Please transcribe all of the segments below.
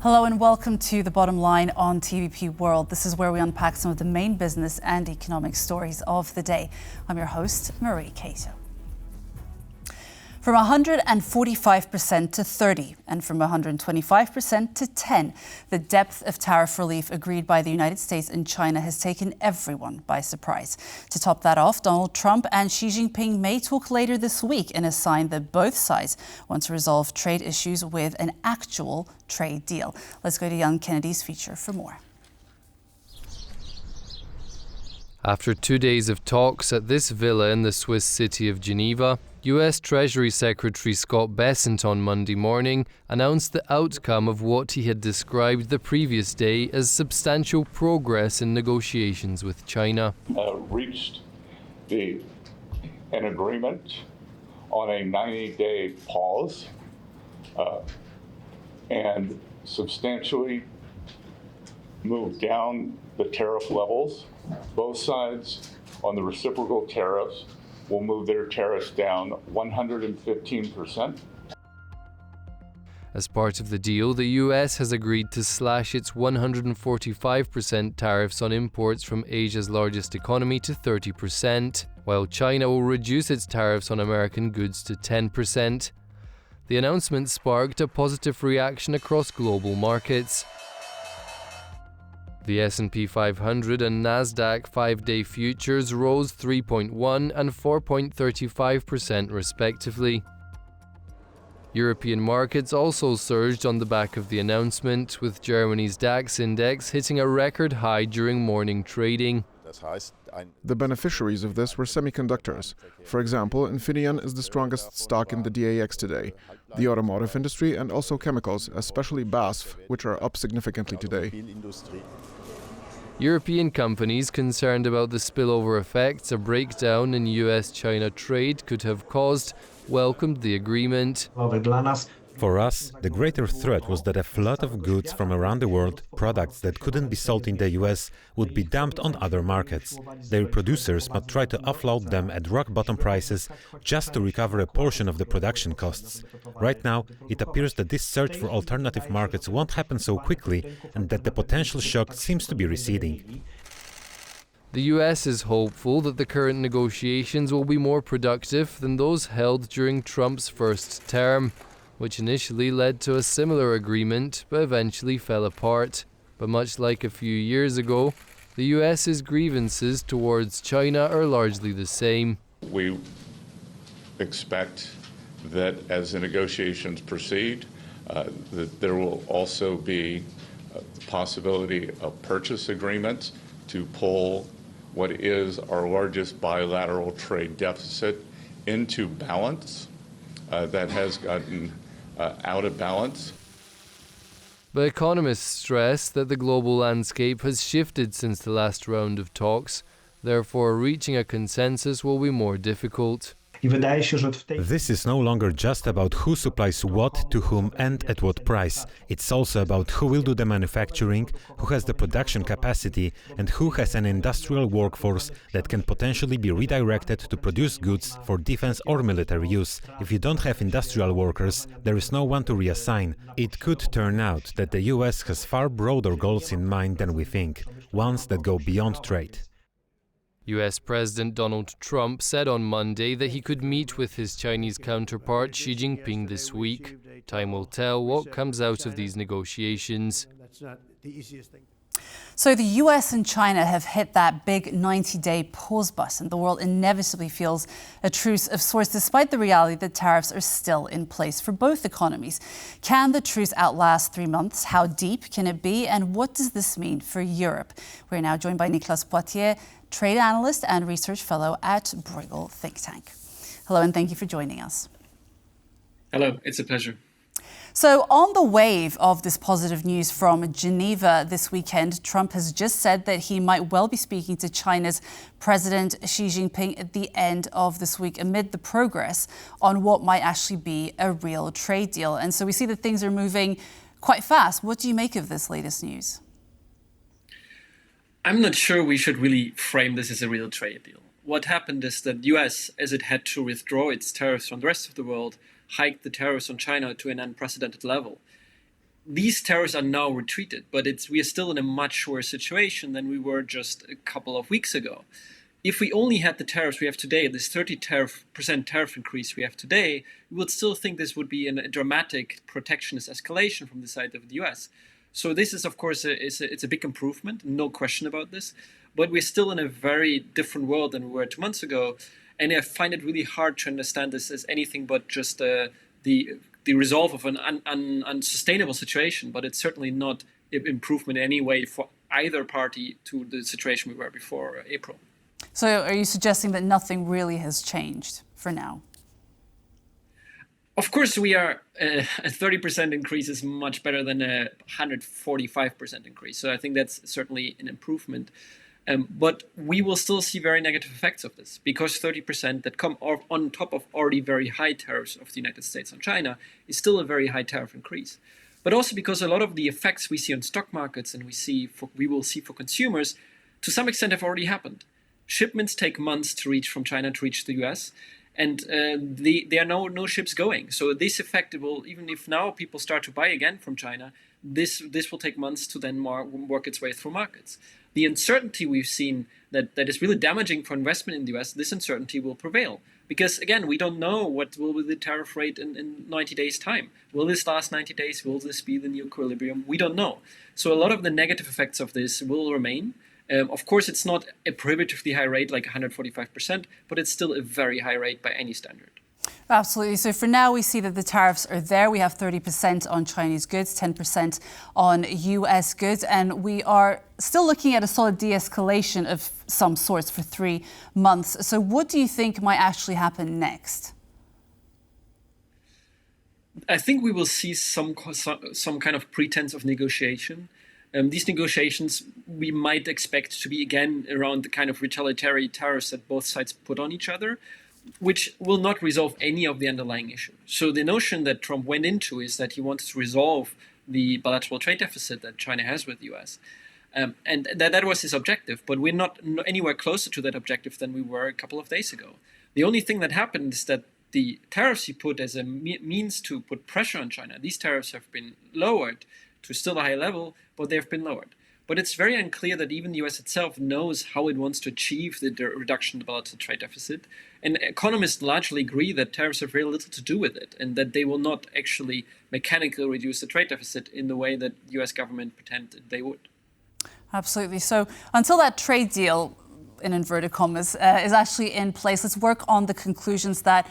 Hello and welcome to The Bottom Line on TVP World. This is where we unpack some of the main business and economic stories of the day. I'm your host, Marie Cato. From 145% to 30% and from 125% to 10%, the depth of tariff relief agreed by the United States and China has taken everyone by surprise. To top that off, Donald Trump and Xi Jinping may talk later this week in a sign that both sides want to resolve trade issues with an actual trade deal. Let's go to Young Kennedy's feature for more. After 2 days of talks at this villa in the Swiss city of Geneva, US Treasury Secretary Scott Bessent on Monday morning announced the outcome of what he had described the previous day as substantial progress in negotiations with China. Reached an agreement on a 90-day pause and substantially moved down the tariff levels. Both sides on the reciprocal tariffs will move their tariffs down 115%. As part of the deal, the US has agreed to slash its 145% tariffs on imports from Asia's largest economy to 30%, while China will reduce its tariffs on American goods to 10%. The announcement sparked a positive reaction across global markets. The S&P 500 and Nasdaq 5-day futures rose 3.1% and 4.35% respectively. European markets also surged on the back of the announcement, with Germany's DAX index hitting a record high during morning trading. The beneficiaries of this were semiconductors. For example, Infineon is the strongest stock in the DAX today. The automotive industry and also chemicals, especially BASF, which are up significantly today. European companies concerned about the spillover effects a breakdown in US-China trade could have caused welcomed the agreement. For us, the greater threat was that a flood of goods from around the world, products that couldn't be sold in the US, would be dumped on other markets. Their producers might try to offload them at rock-bottom prices just to recover a portion of the production costs. Right now, it appears that this search for alternative markets won't happen so quickly and that the potential shock seems to be receding. The US is hopeful that the current negotiations will be more productive than those held during Trump's first term, which initially led to a similar agreement but eventually fell apart. But much like a few years ago, the US's grievances towards China are largely the same. We expect that as the negotiations proceed, that there will also be the possibility of purchase agreements to pull what is our largest bilateral trade deficit into balance that has gotten out of balance. But economists stress that the global landscape has shifted since the last round of talks. Therefore, reaching a consensus will be more difficult. This is no longer just about who supplies what to whom and at what price. It's also about who will do the manufacturing, who has the production capacity, and who has an industrial workforce that can potentially be redirected to produce goods for defense or military use. If you don't have industrial workers, there is no one to reassign. It could turn out that the US has far broader goals in mind than we think, ones that go beyond trade. US President Donald Trump said on Monday that he could meet with his Chinese counterpart Xi Jinping this week. Time will tell what comes out of these negotiations. So the US and China have hit that big 90-day pause button. The world inevitably feels a truce of sorts, despite the reality that tariffs are still in place for both economies. Can the truce outlast 3 months? How deep can it be? And what does this mean for Europe? We're now joined by Niclas Poitiers, trade analyst and research fellow at Bruegel think tank. Hello, and thank you for joining us. Hello, it's a pleasure. So on the wave of this positive news from Geneva this weekend, Trump has just said that he might well be speaking to China's President Xi Jinping at the end of this week amid the progress on what might actually be a real trade deal. And so we see that things are moving quite fast. What do you make of this latest news? I'm not sure we should really frame this as a real trade deal. What happened is that the US, as it had to withdraw its tariffs from the rest of the world, hiked the tariffs on China to an unprecedented level. these tariffs are now retreated, but we are still in a much worse situation than we were just a couple of weeks ago. If we only had the tariffs we have today, this 30% tariff increase we have today, we would still think this would be a dramatic protectionist escalation from the side of the US. So this is, of course, it's a big improvement, no question about this. But we're still in a very different world than we were 2 months ago. And I find it really hard to understand this as anything but just the resolve of an unsustainable situation. But it's certainly not an improvement in any way for either party to the situation we were before April. So are you suggesting that nothing really has changed for now? Of course, a 30% increase is much better than a 145% increase. So I think that's certainly an improvement. But we will still see very negative effects of this, because 30% that come on top of already very high tariffs of the United States on China is still a very high tariff increase. But also because a lot of the effects we see on stock markets and we will see for consumers, to some extent have already happened. Shipments take months to reach from China to reach the US, and there are no ships going. So this effect will, even if now people start to buy again from China, this will take months to then work its way through markets. The uncertainty we've seen that is really damaging for investment in the US, this uncertainty will prevail. Because again, we don't know what will be the tariff rate in 90 days' time. Will this last 90 days? Will this be the new equilibrium? We don't know. So a lot of the negative effects of this will remain. Of course, it's not a prohibitively high rate like 145%, but it's still a very high rate by any standard. Absolutely. So for now, we see that the tariffs are there. We have 30% on Chinese goods, 10% on US goods, and we are still looking at a solid de-escalation of some sorts for 3 months. So what do you think might actually happen next? I think we will see some kind of pretense of negotiation. These negotiations we might expect to be again around the kind of retaliatory tariffs that both sides put on each other, which will not resolve any of the underlying issue. So the notion that Trump went into is that he wanted to resolve the bilateral trade deficit that China has with the US. And that was his objective, but we're not anywhere closer to that objective than we were a couple of days ago. The only thing that happened is that the tariffs he put as a means to put pressure on China, these tariffs have been lowered to still a high level, but they've been lowered. But it's very unclear that even the US itself knows how it wants to achieve the reduction in the bilateral trade deficit. And economists largely agree that tariffs have very little to do with it, and that they will not actually mechanically reduce the trade deficit in the way that the US government pretended they would. Absolutely. So until that trade deal, in inverted commas, is actually in place, let's work on the conclusions that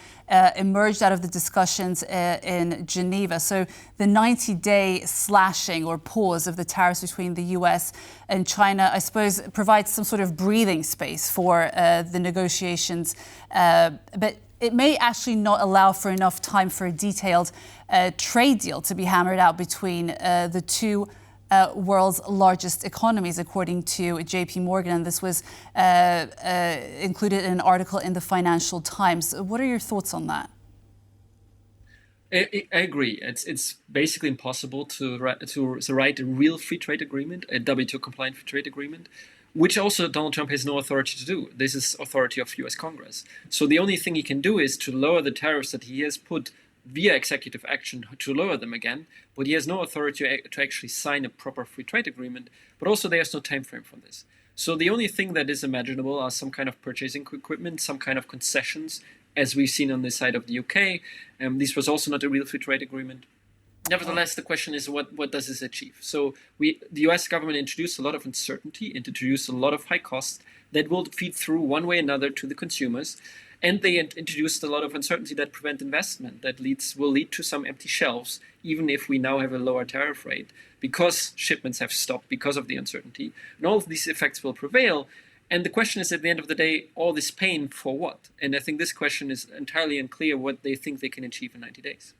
emerged out of the discussions in Geneva. So the 90-day slashing or pause of the tariffs between the US and China, I suppose, provides some sort of breathing space for the negotiations. But it may actually not allow for enough time for a detailed trade deal to be hammered out between the two world's largest economies, according to JP Morgan. And this was included in an article in the Financial Times. What are your thoughts on that? I agree. It's basically impossible to write a real free trade agreement, a WTO compliant free trade agreement, which also Donald Trump has no authority to do. This is authority of US Congress. So the only thing he can do is to lower the tariffs that he has put via executive action to lower them again, but he has no authority to actually sign a proper free trade agreement, but also there's no time frame for this. So the only thing that is imaginable are some kind of purchasing equipment, some kind of concessions, as we've seen on the side of the UK. This was also not a real free trade agreement. Nevertheless, the question is, what does this achieve? So the US government introduced a lot of uncertainty, introduced a lot of high costs that will feed through one way or another to the consumers. And they introduced a lot of uncertainty that prevent investment, that will lead to some empty shelves, even if we now have a lower tariff rate, because shipments have stopped because of the uncertainty. And all of these effects will prevail. And the question is, at the end of the day, all this pain for what? And I think this question is entirely unclear what they think they can achieve in 90 days.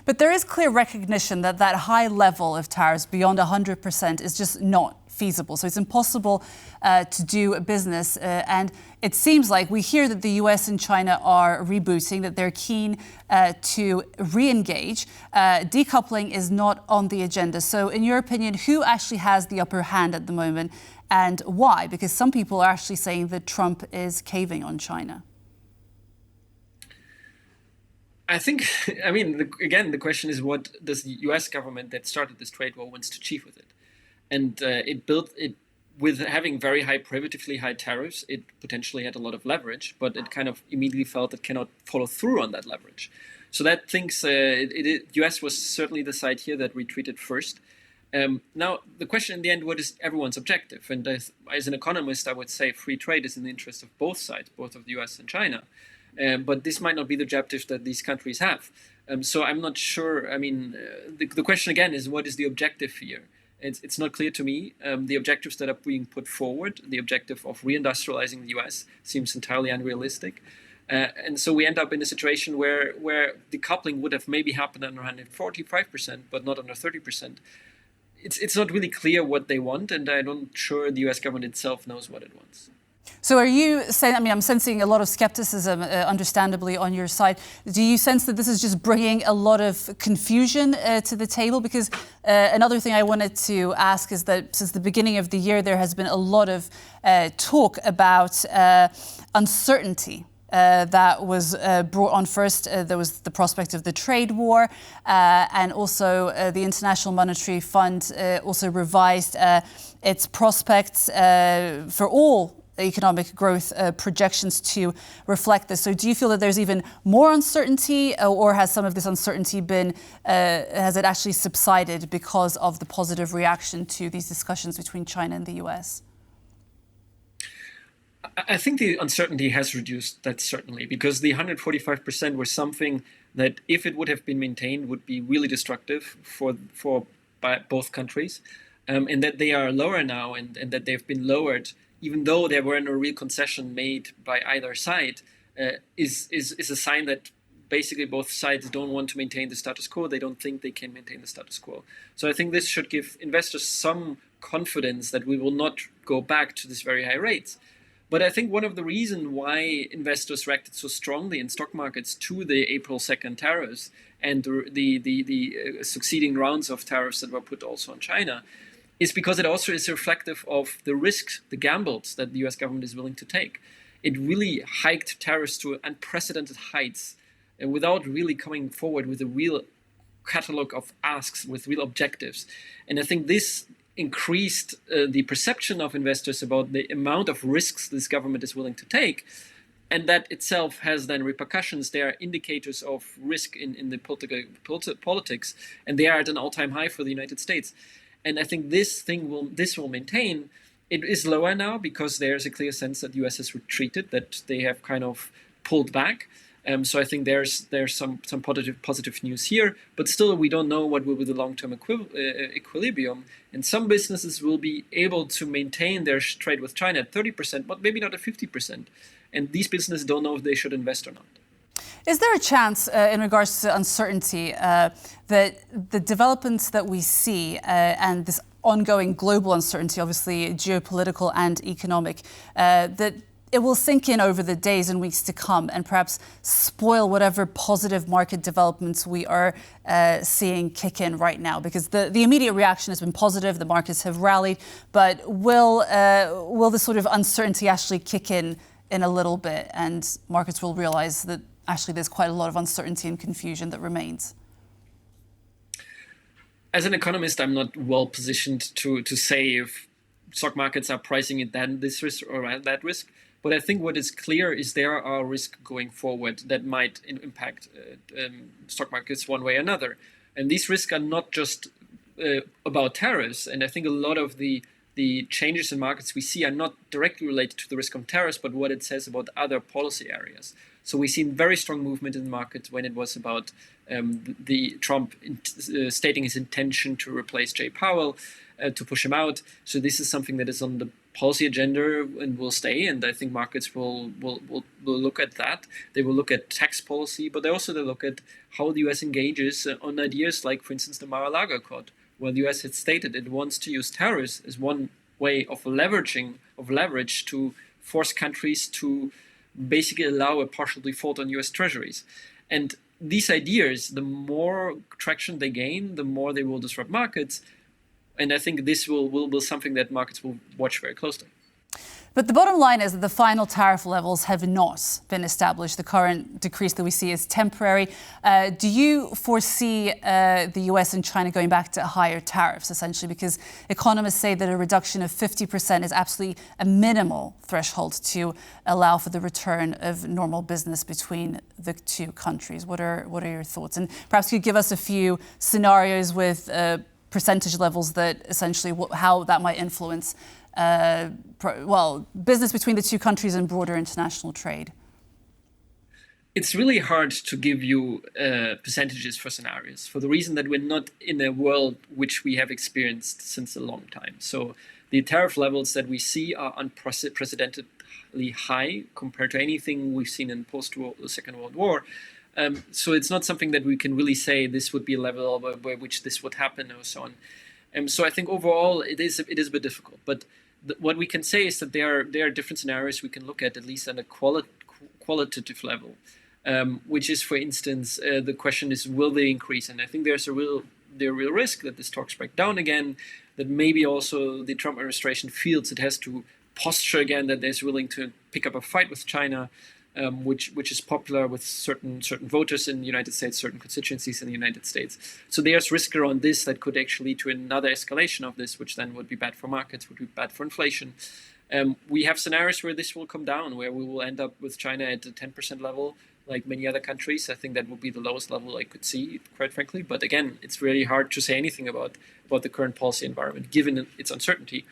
But there is clear recognition that that high level of tariffs beyond 100% is just not feasible. So it's impossible to do business. And it seems like we hear that the US and China are rebooting, that they're keen to re-engage. Decoupling is not on the agenda. So in your opinion, who actually has the upper hand at the moment and why? Because some people are actually saying that Trump is caving on China. I think, I mean, again, the question is, what does the US government that started this trade war wants to achieve with it? And it built it with having very high, prohibitively high tariffs. It potentially had a lot of leverage, but it kind of immediately felt it cannot follow through on that leverage. So that thinks US was certainly the side here that retreated first. Now, the question in the end, what is everyone's objective? And as an economist, I would say free trade is in the interest of both sides, both of the US and China. But this might not be the objective that these countries have. So I'm not sure. I mean, the question again is, what is the objective here? It's not clear to me. The objectives that are being put forward, the objective of reindustrializing the US, seems entirely unrealistic. And so we end up in a situation where decoupling would have maybe happened under 145%, but not under 30%. It's not really clear what they want, and I'm not sure the US government itself knows what it wants. So are you saying, I mean, I'm sensing a lot of skepticism, understandably, on your side. Do you sense that this is just bringing a lot of confusion to the table? Because another thing I wanted to ask is that since the beginning of the year, there has been a lot of talk about uncertainty. That was brought on first. There was the prospect of the trade war, and also the International Monetary Fund also revised its prospects for all economic growth projections to reflect this. So do you feel that there's even more uncertainty, or has some of this uncertainty been, has it actually subsided because of the positive reaction to these discussions between China and the US? I think the uncertainty has reduced, that certainly, because the 145% was something that, if it would have been maintained, would be really destructive for both countries, and that they are lower now, and that they've been lowered, even though there weren't a real concession made by either side, is a sign that basically both sides don't want to maintain the status quo. They don't think they can maintain the status quo. So I think this should give investors some confidence that we will not go back to these very high rates. But I think one of the reasons why investors reacted so strongly in stock markets to the April 2nd tariffs and the succeeding rounds of tariffs that were put also on China is because it also is reflective of the risks, the gambles that the US government is willing to take. It really hiked tariffs to unprecedented heights without really coming forward with a real catalog of asks, with real objectives. And I think this increased the perception of investors about the amount of risks this government is willing to take. And that itself has then repercussions. There are indicators of risk in the politics, and they are at an all-time high for the United States. And I think this will maintain. It is lower now because there's a clear sense that the US has retreated, that they have kind of pulled back. So I think there's some positive news here, but still we don't know what will be the long-term equilibrium. And some businesses will be able to maintain their trade with China at 30%, but maybe not at 50%. And these businesses don't know if they should invest or not. Is there a chance, in regards to uncertainty, that the developments that we see and this ongoing global uncertainty, obviously geopolitical and economic, that it will sink in over the days and weeks to come and perhaps spoil whatever positive market developments we are seeing kick in right now? Because the immediate reaction has been positive, the markets have rallied, but will this sort of uncertainty actually kick in a little bit, and markets will realize that actually there's quite a lot of uncertainty and confusion that remains? As an economist, I'm not well positioned to say if stock markets are pricing in this risk or that risk. But I think what is clear is there are risks going forward that might impact stock markets one way or another. And these risks are not just about tariffs. And I think a lot of the changes in markets we see are not directly related to the risk of tariffs, but what it says about other policy areas. So we've seen very strong movement in the market when it was about the Trump stating his intention to replace Jay Powell, to push him out. So this is something that is on the policy agenda and will stay. And I think markets will look at that. They will look at tax policy, but they look at how the US engages on ideas like, for instance, the Mar-a-Lago Accord, where the US had stated it wants to use tariffs as one way of leverage to force countries to basically allow a partial default on US treasuries. And these ideas, the more traction they gain, the more they will disrupt markets. And I think this will be something that markets will watch very closely. But the bottom line is that the final tariff levels have not been established. The current decrease that we see is temporary. Do you foresee the US and China going back to higher tariffs, essentially? Because economists say that a reduction of 50% is absolutely a minimal threshold to allow for the return of normal business between the two countries. What are your thoughts? And perhaps you could give us a few scenarios with percentage levels that essentially how that might influence business between the two countries and broader international trade. It's really hard to give you percentages for scenarios for the reason that we're not in a world which we have experienced since a long time. So the tariff levels that we see are unprecedentedly high compared to anything we've seen in the Second World War. So it's not something that we can really say this would be a level by which this would happen or so on. So I think overall it is a bit difficult. But what we can say is that there are different scenarios we can look at least at a qualitative level, which is, for instance, the question is, will they increase? And I think there's a real risk that this talks break down again, that maybe also the Trump administration feels it has to posture again that they're willing to pick up a fight with China, which is popular with certain voters in the United States, certain constituencies in the United States. So there's risk around this that could actually lead to another escalation of this, which then would be bad for markets, would be bad for inflation. We have scenarios where this will come down, where we will end up with China at the 10% level, like many other countries. I think that would be the lowest level I could see, quite frankly. But again, it's really hard to say anything about the current policy environment, given its uncertainty.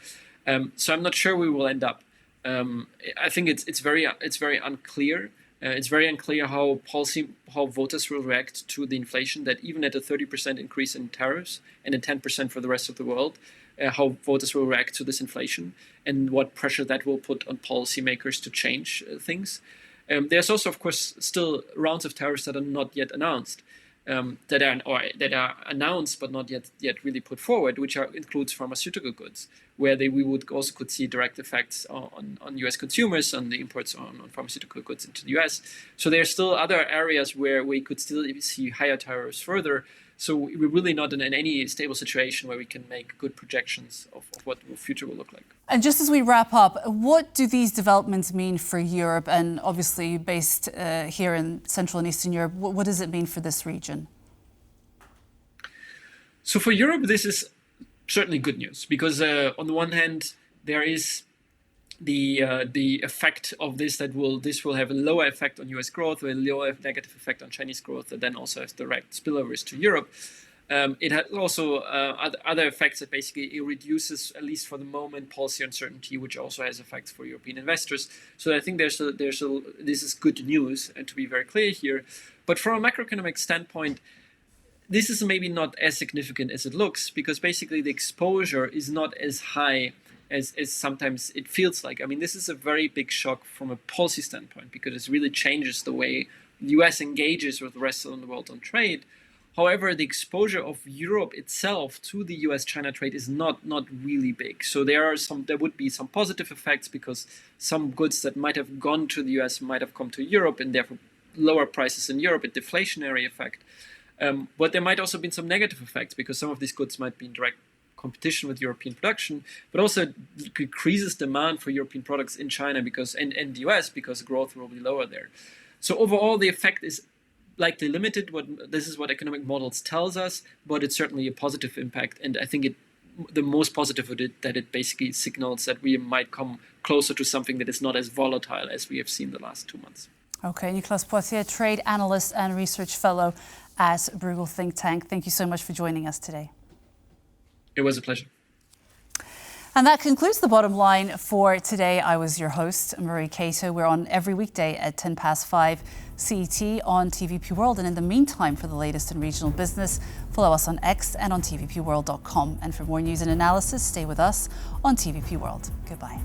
So I'm not sure we will end up. I think it's very unclear. It's very unclear how voters will react to the inflation, that even at a 30% increase in tariffs and a 10% for the rest of the world, how voters will react to this inflation and what pressure that will put on policymakers to change things. There's also, of course, still rounds of tariffs that are not yet announced. That are announced but not yet really put forward, which includes pharmaceutical goods, where we could see direct effects on U.S. consumers, on the imports on pharmaceutical goods into the U.S. So there are still other areas where we could still see higher tariffs further. So we're really not in any stable situation where we can make good projections of what the future will look like. And just as we wrap up, what do these developments mean for Europe, and obviously based here in Central and Eastern Europe, what does it mean for this region? So for Europe, this is certainly good news, because on the one hand, there is the effect of this this will have a lower effect on US growth, or a lower negative effect on Chinese growth, that then also has direct spillovers to Europe. It has also other effects that basically it reduces, at least for the moment, policy uncertainty, which also has effects for European investors. So I think this is good news, and to be very clear here. But from a macroeconomic standpoint, this is maybe not as significant as it looks, because basically the exposure is not as high as sometimes it feels like. I mean, this is a very big shock from a policy standpoint, because it really changes the way the US engages with the rest of the world on trade. However, the exposure of Europe itself to the US-China trade is not really big. So there would be some positive effects, because some goods that might have gone to the US might have come to Europe, and therefore lower prices in Europe, a deflationary effect. But there might also be some negative effects, because some of these goods might be in direct competition with European production, but also decreases demand for European products in China and the US, because growth will be lower there. So overall, the effect is likely limited. This is what economic models tells us, but it's certainly a positive impact. And I think the most positive of it, that it basically signals that we might come closer to something that is not as volatile as we have seen the last 2 months. Okay, Niclas Poitiers, trade analyst and research fellow at Bruegel think tank. Thank you so much for joining us today. It was a pleasure. And that concludes the bottom line for today. I was your host, Marie Cato. We're on every weekday at 5:10 CET on TVP World. And in the meantime, for the latest in regional business, follow us on X and on tvpworld.com. And for more news and analysis, stay with us on TVP World. Goodbye.